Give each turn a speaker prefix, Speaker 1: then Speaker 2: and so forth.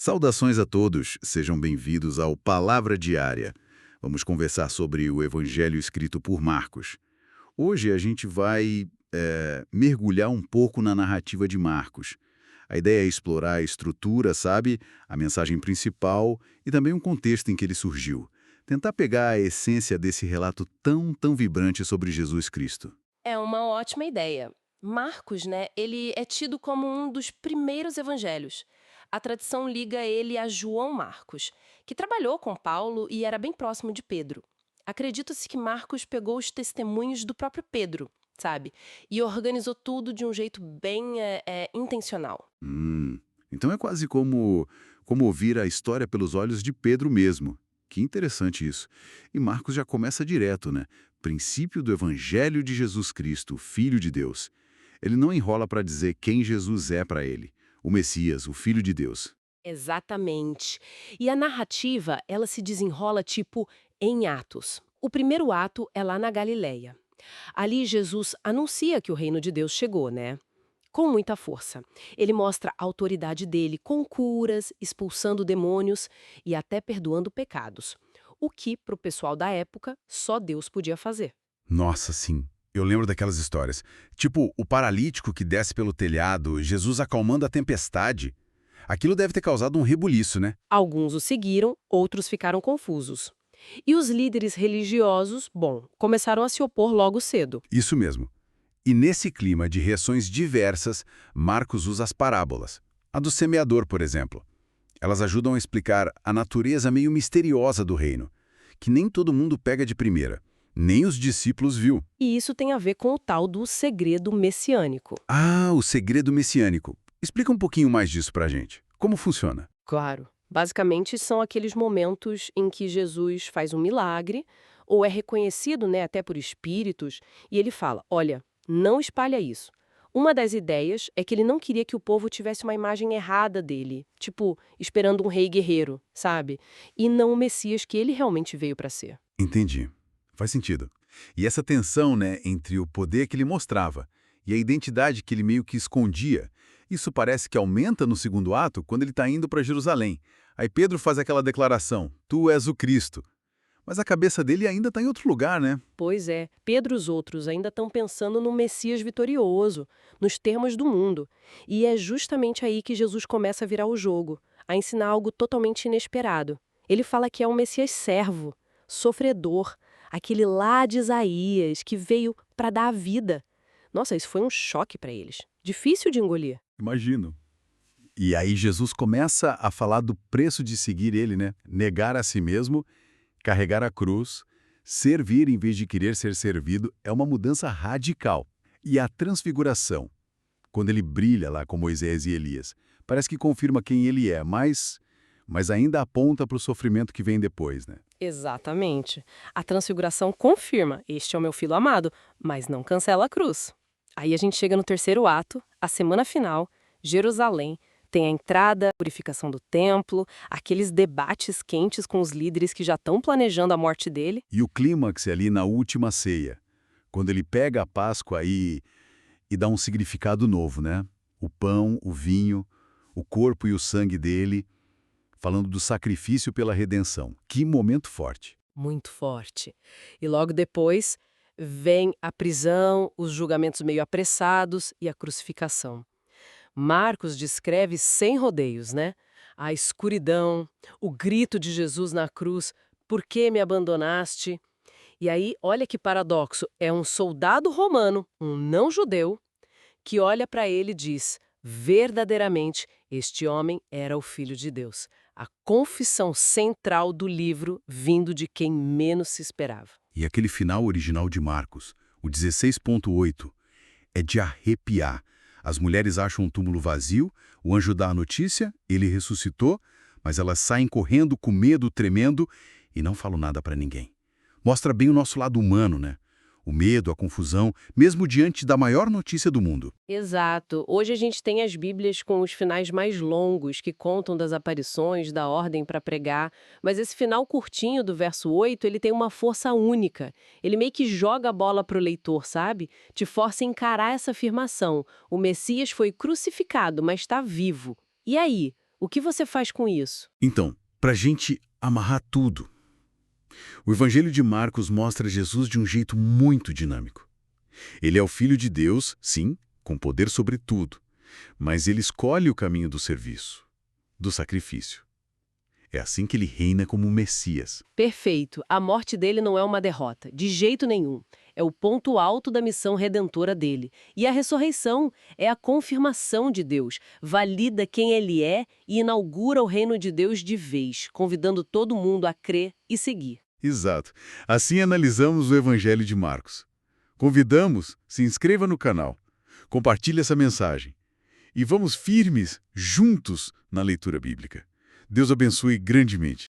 Speaker 1: Saudações a todos, sejam bem-vindos ao Palavra Diária. Vamos conversar sobre o Evangelho escrito por Marcos. Hoje a gente vai mergulhar um pouco na narrativa de Marcos. A ideia é explorar a estrutura, sabe? A mensagem principal e também um contexto em que ele surgiu. Tentar pegar a essência desse relato tão vibrante sobre Jesus Cristo.
Speaker 2: É uma ótima ideia. Marcos, né, ele é tido como um dos primeiros evangelhos. A tradição liga ele a João Marcos, que trabalhou com Paulo e era bem próximo de Pedro. Acredita-se que Marcos pegou os testemunhos do próprio Pedro, sabe? E organizou tudo de um jeito bem intencional.
Speaker 1: Hum, então é quase como ouvir a história pelos olhos de Pedro mesmo. Que interessante isso. E Marcos já começa direto, né? Princípio do Evangelho de Jesus Cristo, Filho de Deus. Ele não enrola para dizer quem Jesus é para ele, o Messias, o Filho de Deus.
Speaker 2: Exatamente. E a narrativa, ela se desenrola tipo em atos. O primeiro ato é lá na Galileia. Ali Jesus anuncia que o reino de Deus chegou, né? Com muita força. Ele mostra a autoridade dele com curas, expulsando demônios e até perdoando pecados. O que, para o pessoal da época, só Deus podia fazer.
Speaker 3: Nossa, sim. Eu lembro daquelas histórias. Tipo, o paralítico que desce pelo telhado, Jesus acalmando a tempestade. Aquilo deve ter causado um rebuliço, né?
Speaker 2: Alguns o seguiram, outros ficaram confusos. E os líderes religiosos, bom, começaram a se opor logo cedo.
Speaker 3: Isso mesmo. E nesse clima de reações diversas, Marcos usa as parábolas. A do semeador, por exemplo. Elas ajudam a explicar a natureza meio misteriosa do reino, que nem todo mundo pega de primeira. Nem os discípulos viu.
Speaker 2: E isso tem a ver com o tal do segredo messiânico.
Speaker 3: Ah, o segredo messiânico. Explica um pouquinho mais disso pra gente. Como funciona?
Speaker 2: Claro. Basicamente, são aqueles momentos em que Jesus faz um milagre, ou é reconhecido, né, até por espíritos, e ele fala: olha, não espalha isso. Uma das ideias é que ele não queria que o povo tivesse uma imagem errada dele, tipo, esperando um rei guerreiro, sabe? E não o Messias que ele realmente veio para ser.
Speaker 3: Entendi. Faz sentido. E essa tensão, né, entre o poder que ele mostrava e a identidade que ele meio que escondia, isso parece que aumenta no segundo ato quando ele está indo para Jerusalém. Aí Pedro faz aquela declaração: Tu és o Cristo. Mas a cabeça dele ainda está em outro lugar, né?
Speaker 2: Pois é, Pedro e os outros ainda estão pensando no Messias vitorioso, nos termos do mundo. E é justamente aí que Jesus começa a virar o jogo, a ensinar algo totalmente inesperado. Ele fala que é um Messias servo, sofredor, aquele lá de Isaías que veio para dar a vida. Nossa, isso foi um choque para eles. Difícil de engolir.
Speaker 3: Imagino. E aí Jesus começa a falar do preço de seguir ele, né? Negar a si mesmo, carregar a cruz, servir em vez de querer ser servido, é uma mudança radical. E a transfiguração, quando ele brilha lá com Moisés e Elias, parece que confirma quem ele é, mas ainda aponta para o sofrimento que vem depois, né?
Speaker 2: Exatamente. A transfiguração confirma: este é o meu filho amado, mas não cancela a cruz. Aí a gente chega no terceiro ato, a semana final, Jerusalém. Tem a entrada, a purificação do templo, aqueles debates quentes com os líderes que já estão planejando a morte dele.
Speaker 3: E o clímax é ali na última ceia, quando ele pega a Páscoa e dá um significado novo, né? O pão, o vinho, o corpo e o sangue dele, falando do sacrifício pela redenção. Que momento forte.
Speaker 2: Muito forte. E logo depois vem a prisão, os julgamentos meio apressados e a crucificação. Marcos descreve sem rodeios, né? A escuridão, o grito de Jesus na cruz: por que me abandonaste? E aí, olha que paradoxo, é um soldado romano, um não-judeu, que olha para ele e diz: verdadeiramente, este homem era o Filho de Deus. A confissão central do livro vindo de quem menos se esperava.
Speaker 3: E aquele final original de Marcos, o 16.8, é de arrepiar. As mulheres acham um túmulo vazio, o anjo dá a notícia, ele ressuscitou, mas elas saem correndo com medo, tremendo, e não falam nada para ninguém. Mostra bem o nosso lado humano, né? O medo, a confusão, mesmo diante da maior notícia do mundo.
Speaker 2: Exato. Hoje a gente tem as Bíblias com os finais mais longos, que contam das aparições, da ordem para pregar, mas esse final curtinho do verso 8, ele tem uma força única. Ele meio que joga a bola para o leitor, sabe? Te força a encarar essa afirmação. O Messias foi crucificado, mas está vivo. E aí? O que você faz com isso?
Speaker 1: Então, para a gente amarrar tudo, o Evangelho de Marcos mostra Jesus de um jeito muito dinâmico. Ele é o Filho de Deus, sim, com poder sobre tudo, mas ele escolhe o caminho do serviço, do sacrifício. É assim que ele reina como Messias.
Speaker 2: Perfeito. A morte dele não é uma derrota, de jeito nenhum. É o ponto alto da missão redentora dele. E a ressurreição é a confirmação de Deus, valida quem ele é e inaugura o reino de Deus de vez, convidando todo mundo a crer e seguir.
Speaker 1: Exato. Assim analisamos o Evangelho de Marcos. Convidamos, se inscreva no canal, compartilhe essa mensagem e vamos firmes, juntos, na leitura bíblica. Deus abençoe grandemente.